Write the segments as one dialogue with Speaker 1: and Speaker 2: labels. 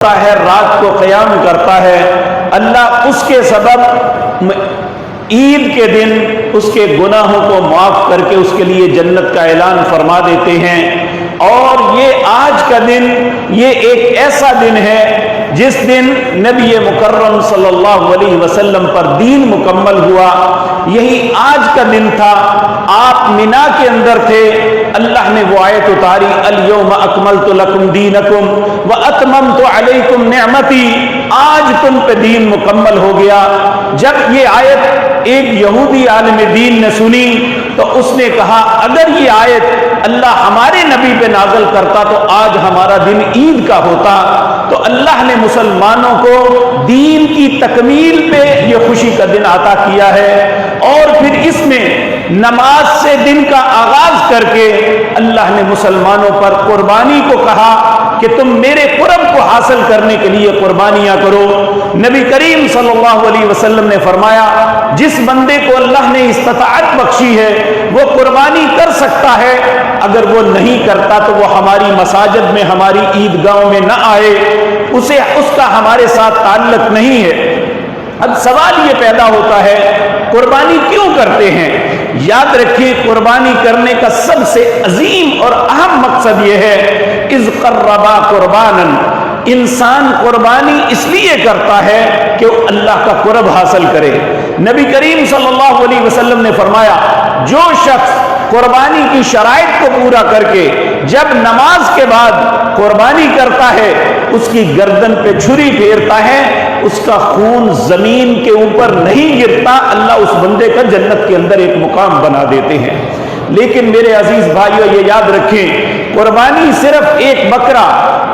Speaker 1: ہے، رات کو قیام کرتا ہے، اللہ اس کے سبب عید کے دن اس کے گناہوں کو معاف کر کے اس کے لیے جنت کا اعلان فرما دیتے ہیں۔ اور یہ آج کا دن یہ ایک ایسا دن ہے جس دن نبی مکرم صلی اللہ علیہ وسلم پر دین مکمل ہوا، یہی آج کا دن تھا۔ آپ مینا کے اندر تھے، اللہ نے وہ آیت اتاری، الیوم اکملت لکم دینکم واتممت علیکم نعمتی، آج تم پہ دین مکمل ہو گیا۔ جب یہ آیت ایک یہودی عالم دین نے سنی تو اس نے کہا اگر یہ آیت اللہ ہمارے نبی پہ نازل کرتا تو آج ہمارا دن عید کا ہوتا۔ تو اللہ نے مسلمانوں کو دین کی تکمیل پہ یہ خوشی کا دن عطا کیا ہے، اور پھر اس میں نماز سے دن کا آغاز کر کے اللہ نے مسلمانوں پر قربانی کو کہا کہ تم میرے قرب کو حاصل کرنے کے لیے قربانیاں کرو۔ نبی کریم صلی اللہ علیہ وسلم نے فرمایا جس بندے کو اللہ نے استطاعت بخشی ہے وہ قربانی کر سکتا ہے، اگر وہ نہیں کرتا تو وہ ہماری مساجد میں ہماری عیدگاہوں میں نہ آئے، اس کا ہمارے ساتھ تعلق نہیں ہے۔ اب سوال یہ پیدا ہوتا ہے قربانی کیوں کرتے ہیں؟ یاد رکھیں قربانی کرنے کا سب سے عظیم اور اہم مقصد یہ ہے اذ قربا قربانا، انسان قربانی اس لیے کرتا ہے کہ وہ اللہ کا قرب حاصل کرے۔ نبی کریم صلی اللہ علیہ وسلم نے فرمایا جو شخص قربانی کی شرائط کو پورا کر کے جب نماز کے بعد قربانی کرتا ہے اس کی گردن پہ چھری پھیرتا ہے، اس کا خون زمین کے اوپر نہیں گرتا، اللہ اس بندے کا جنت کے اندر ایک مقام بنا دیتے ہیں۔ لیکن میرے عزیز بھائیو یہ یاد رکھیں قربانی صرف ایک بکرا،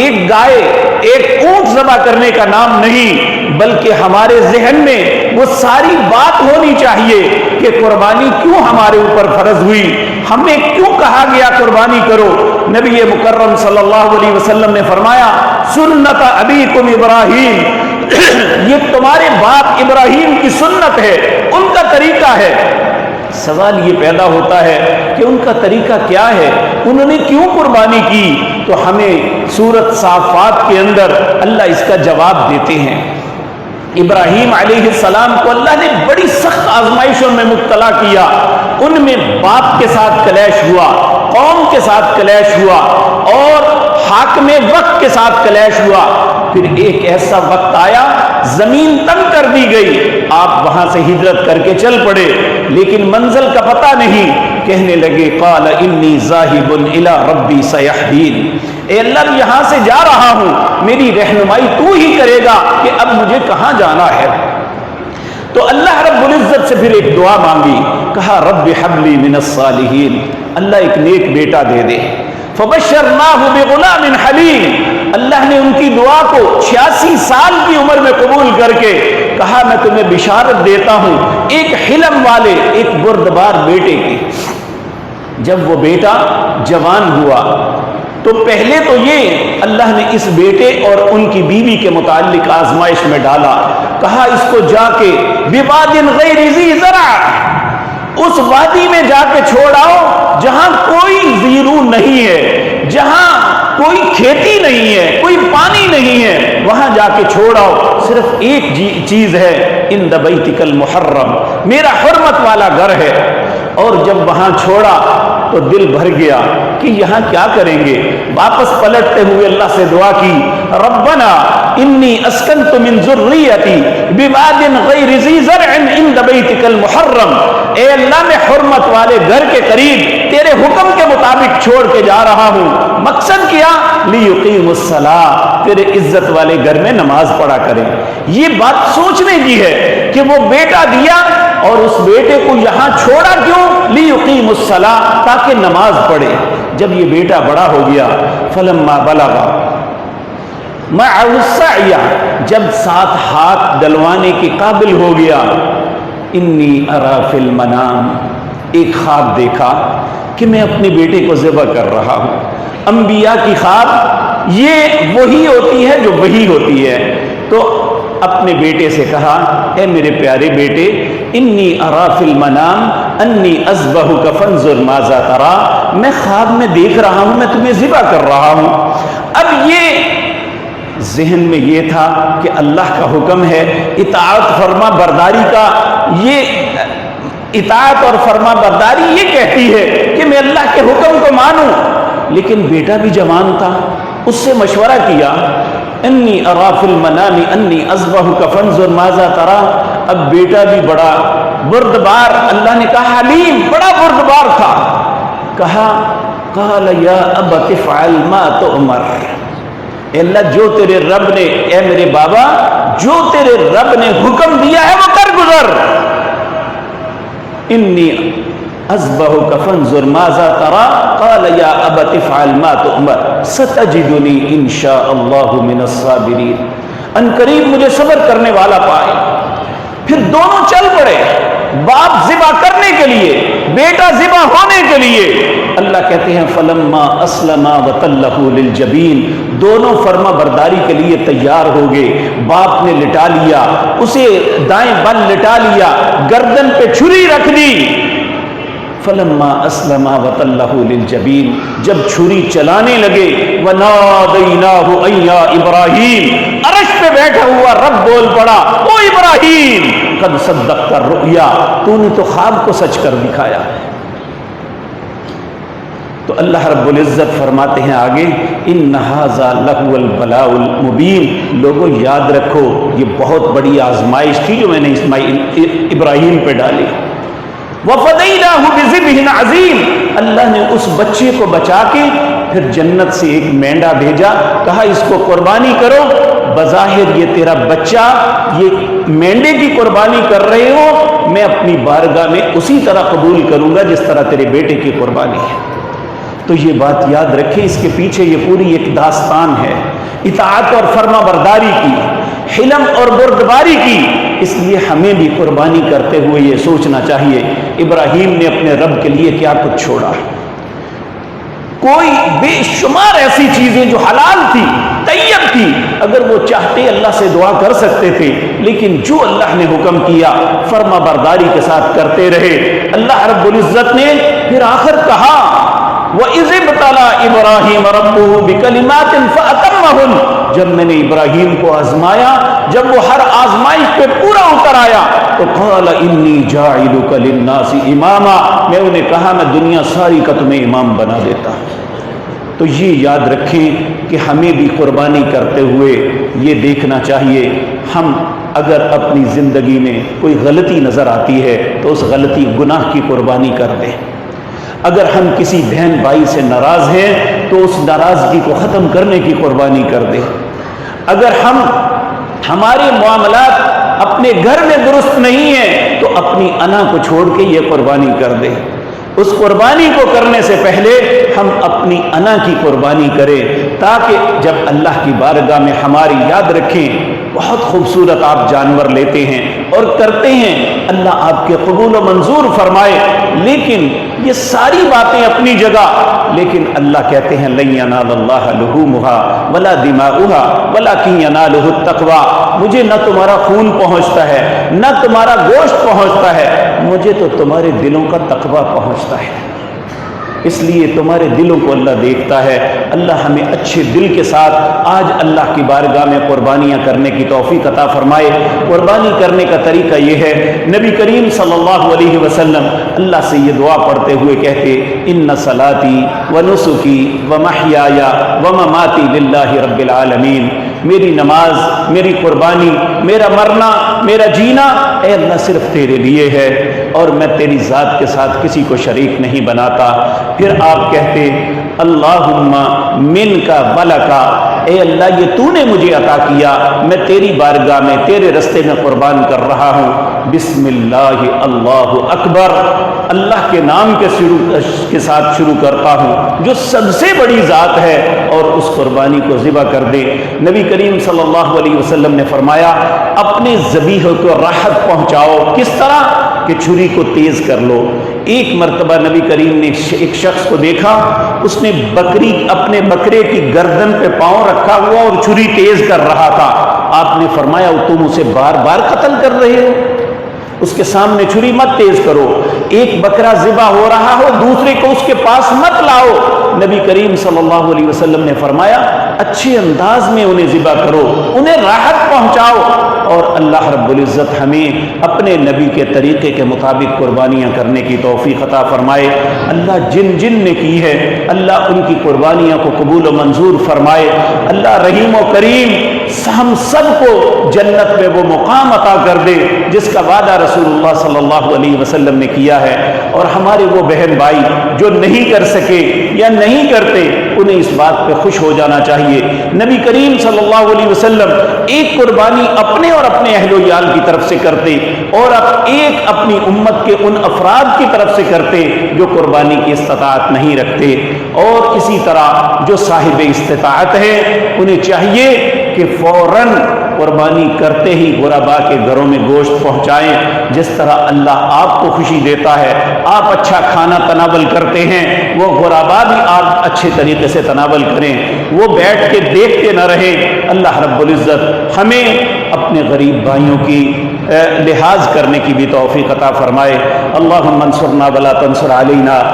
Speaker 1: ایک گائے، ایک اونٹ ذبح کرنے کا نام نہیں، بلکہ ہمارے ذہن میں وہ ساری بات ہونی چاہیے کہ قربانی کیوں ہمارے اوپر فرض ہوئی، ہمیں کیوں کہا گیا قربانی کرو۔ نبی مکرم صلی اللہ علیہ وسلم نے فرمایا سنت ابیکم ابراہیم، یہ تمہارے باپ ابراہیم کی سنت ہے، ان کا طریقہ ہے۔ سوال یہ پیدا ہوتا ہے کہ ان کا طریقہ کیا ہے، انہوں نے کیوں قربانی کی؟ تو ہمیں سورۃ صافات کے اندر اللہ اس کا جواب دیتے ہیں۔ ابراہیم علیہ السلام کو اللہ نے بڑی سخت آزمائشوں میں مبتلا کیا، ان میں باپ کے ساتھ کلیش ہوا، قوم کے ساتھ کلیش ہوا، اور حاکم وقت کے ساتھ کلیش ہوا۔ پھر ایک ایسا وقت آیا زمین تنگ کر دی گئی، آپ وہاں سے ہجرت کر کے چل پڑے، لیکن منزل کا پتہ نہیں، کہنے لگے قال انی ذاہب الی ربی سیہدین، اے اللہ یہاں سے جا رہا ہوں، میری رہنمائی تو ہی کرے گا کہ اب مجھے کہاں جانا ہے۔ تو اللہ رب العزت سے پھر ایک دعا مانگی، کہا رب حب لی من الصالحین، اللہ ایک نیک بیٹا دے دے۔ فبشرناہ بغلام حلیم، اللہ نے ان کی دعا کو 86 سال کی عمر میں قبول کر کے کہا میں تمہیں بشارت دیتا ہوں ایک حلم والے، ایک بردبار بیٹے کی۔ جب وہ بیٹا جوان ہوا تو پہلے تو یہ اللہ نے اس بیٹے اور ان کی بیوی کے متعلق آزمائش میں ڈالا، کہا اس کو جا کے بواد غیر ذی زرع، اس وادی میں جا کے چھوڑ آؤ جہاں کوئی زیرو نہیں ہے، جہاں کوئی کھیتی نہیں ہے، کوئی پانی نہیں ہے، وہاں جا کے چھوڑ آؤ، صرف ایک چیز ہے عند بیتک المحرم، میرا حرمت والا گھر ہے۔ اور جب وہاں چھوڑا تو دل بھر گیا کہ یہاں کیا کریں گے، واپس پلٹتے ہوئے اللہ سے دعا کی ربنا انی اسکنت من ذریتی بواد غیر ذی زرع عند بیتک المحرم، اے اللہ میں حرمت والے گھر کے قریب تیرے حکم کے مطابق چھوڑ کے جا رہا ہوں، مقصد کیا لیقیم الصلاۃ، تیرے عزت والے گھر میں نماز پڑھا کریں۔ یہ بات سوچنے کی ہے کہ وہ بیٹا دیا اور اس بیٹے کو یہاں چھوڑا کیوں؟ لیقیم الصلاۃ، تاکہ نماز پڑھے۔ جب یہ بیٹا بڑا ہو گیا فلما بلغ معه السعی، جب 7 ہاتھ ڈلوانے کے قابل ہو گیا، انی ارا فی المنام، ایک خواب دیکھا کہ میں اپنے بیٹے کو ذبح کر رہا ہوں۔ انبیاء کی خواب یہ وہی ہوتی ہے جو وہی ہوتی ہے۔ تو اپنے بیٹے سے کہا اے میرے پیارے بیٹے انی ارا فی المنام انی اذبحک فانظر ماذا تری، میں خواب میں دیکھ رہا ہوں میں تمہیں ذبح کر رہا ہوں۔ اب یہ ذہن میں یہ تھا کہ اللہ کا حکم ہے، اطاعت فرما برداری کا، یہ اطاعت اور فرما برداری یہ کہتی ہے کہ میں اللہ کے حکم کو مانوں. لیکن بیٹا بھی جوان تھا، اس سے مشورہ کیا، انی ارا فی المنام انی اذبحک فانظر ماذا ترى. اب بیٹا بھی بڑا بردبار، اللہ نے کہا حلیم، بڑا بردبار تھا. کہا قال یا ابت افعل ما تؤمر. اے اللہ جو تیرے رب نے، اے میرے بابا جو تیرے رب نے حکم دیا ہے وہ کر گزر. انی اذبحک فانظر ماذا ترى قال یا ابت افعل ما تؤمر ستجدنی ان شاء اللہ من الصابرین. ان قریب مجھے صبر کرنے والا پائے. پھر دونوں چل پڑے، باپ ذبح کرنے کے لیے، بیٹا ذبح ہونے کے لیے. اللہ کہتے ہیں فلما اسلما وتلہ للجبین، دونوں فرما برداری کے لیے تیار ہو گئے. باپ نے لٹا لیا، اسے دائیں بل لٹا لیا، گردن پہ چھری رکھ دی. فلما اسلما وتلہ للجبین، جب چھری چلانے لگے ونادیناہ ان یا ابراہیم، عرش پہ بیٹھا ہوا رب بول پڑا، او ابراہیم قد صدقت الرؤیا، تو نے تو خواب کو سچ کر دکھایا. تو اللہ رب العزت فرماتے ہیں آگے ان ھذا لہو البلاء المبین. لوگوں یاد رکھو یہ بہت بڑی آزمائش تھی جو میں نے ابراہیم پہ ڈالی. وَفَدَيْنَاهُ بِذِبْحٍ عَظِيمٍ، اللہ نے اس بچے کو بچا کے پھر جنت سے ایک مینڈا بھیجا، کہا اس کو قربانی کرو. بظاہر یہ تیرا بچہ، یہ مینڈے کی قربانی کر رہے ہو، میں اپنی بارگاہ میں اسی طرح قبول کروں گا جس طرح تیرے بیٹے کی قربانی ہے. تو یہ بات یاد رکھیں، اس کے پیچھے یہ پوری ایک داستان ہے اطاعت اور فرما برداری کی، حلم اور بردباری کی. اس لیے ہمیں بھی قربانی کرتے ہوئے یہ سوچنا چاہیے ابراہیم نے اپنے رب کے لیے کیا کچھ چھوڑا. کوئی بے شمار ایسی چیزیں جو حلال تھی، طیب تھی، اگر وہ چاہتے اللہ سے دعا کر سکتے تھے، لیکن جو اللہ نے حکم کیا فرما برداری کے ساتھ کرتے رہے. اللہ رب العزت نے پھر آخر کہا وَإِذِ ابْتَلَىٰ إِبْرَاهِيمَ رَبُّهُ بِكَلِمَاتٍ فَأَتَمَّهُنَّ. جب میں نے ابراہیم کو آزمایا، جب وہ ہر آزمائش پہ پورا اتر آیا تو قَالَ إِنِّي جَاعِلُكَ لِلنَّاسِ إِمَامًا، میں انہیں کہا میں دنیا ساری کا تمہیں امام بنا دیتا. تو یہ یاد رکھیں کہ ہمیں بھی قربانی کرتے ہوئے یہ دیکھنا چاہیے، ہم اگر اپنی زندگی میں کوئی غلطی نظر آتی ہے تو اس غلطی گناہ کی قربانی کر دیں. اگر ہم کسی بہن بھائی سے ناراض ہیں تو اس ناراضگی کو ختم کرنے کی قربانی کر دیں. اگر ہمارے معاملات اپنے گھر میں درست نہیں ہیں تو اپنی انا کو چھوڑ کے یہ قربانی کر دیں. اس قربانی کو کرنے سے پہلے ہم اپنی انا کی قربانی کریں تاکہ جب اللہ کی بارگاہ میں ہماری یاد رکھیں. بہت خوبصورت آپ جانور لیتے ہیں اور کرتے ہیں، اللہ آپ کے قبول و منظور فرمائے. لیکن یہ ساری باتیں اپنی جگہ، لیکن اللہ کہتے ہیں لن ینال اللہ لحومها ولا دماؤها ولکن ینالہ التقوی. مجھے نہ تمہارا خون پہنچتا ہے نہ تمہارا گوشت پہنچتا ہے، مجھے تو تمہارے دلوں کا تقوی پہنچتا ہے. اس لیے تمہارے دلوں کو اللہ دیکھتا ہے. اللہ ہمیں اچھے دل کے ساتھ آج اللہ کی بارگاہ میں قربانیاں کرنے کی توفیق عطا فرمائے. قربانی کرنے کا طریقہ یہ ہے، نبی کریم صلی اللہ علیہ وسلم اللہ سے یہ دعا پڑھتے ہوئے کہتے ان صلاتی و نسکی و محیایا و مماتی للہ رب العالمین. میری نماز، میری قربانی، میرا مرنا، میرا جینا اے اللہ صرف تیرے لیے ہے اور میں تیری ذات کے ساتھ کسی کو شریک نہیں بناتا. پھر آپ کہتے اللہم من کا ولکا، اے اللہ یہ تو نے مجھے عطا کیا، میں تیری بارگاہ میں تیرے رستے میں قربان کر رہا ہوں. بسم اللہ اللہ اکبر، اللہ کے نام کے ساتھ شروع کرتا ہوں جو سب سے بڑی ذات ہے، اور اس قربانی کو ذبح کر دے. نبی کریم صلی اللہ علیہ وسلم نے فرمایا اپنے ذبیح کو راحت پہنچاؤ. کس طرح کہ چھری کو تیز کر لو. ایک مرتبہ نبی کریم نے ایک شخص کو دیکھا، اس نے اپنے بکرے کی گردن پہ پاؤں رکھا ہوا اور چھری تیز کر رہا تھا. آپ نے فرمایا تم اسے بار بار قتل کر رہے ہو، اس کے سامنے چھری مت تیز کرو. ایک بکرا ذبح ہو رہا ہو دوسرے کو اس کے پاس مت لاؤ. نبی کریم صلی اللہ علیہ وسلم نے فرمایا اچھے انداز میں انہیں ذبح کرو، انہیں راحت پہنچاؤ، اور اللہ رب العزت ہمیں اپنے نبی کے طریقے کے مطابق قربانیاں کرنے کی توفیق عطا فرمائے۔ اللہ جن جن نے کی ہے اللہ ان کی قربانیاں کو قبول و منظور فرمائے۔ اللہ رحیم و کریم ہم سب کو جنت میں وہ مقام عطا کر دے جس کا وعدہ رسول اللہ صلی اللہ علیہ وسلم نے کیا ہے، اور ہمارے وہ بہن بھائی جو نہیں کر سکے یا نہیں کرتے انہیں اس بات پہ خوش ہو جانا چاہیے۔ نبی کریم صلی اللہ علیہ وسلم ایک قربانی اپنے اور اپنے اہل و عیال کی طرف سے کرتے، اور اب ایک اپنی امت کے ان افراد کی طرف سے کرتے جو قربانی کی استطاعت نہیں رکھتے، اور اسی طرح جو صاحب استطاعت ہے انہیں چاہیے کہ فوراً قربانی کرتے ہی غربا کے گھروں میں گوشت پہنچائیں۔ جس طرح اللہ آپ کو خوشی دیتا ہے، آپ اچھا کھانا تناول کرتے ہیں، وہ غربا بھی آپ اچھے طریقے سے تناول کریں، وہ بیٹھ کے دیکھتے نہ رہیں۔ اللہ رب العزت ہمیں اپنے غریب بھائیوں کی لحاظ کرنے کی بھی توفیق عطا فرمائے۔ اللہم انصرنا ولا تنصر علینا۔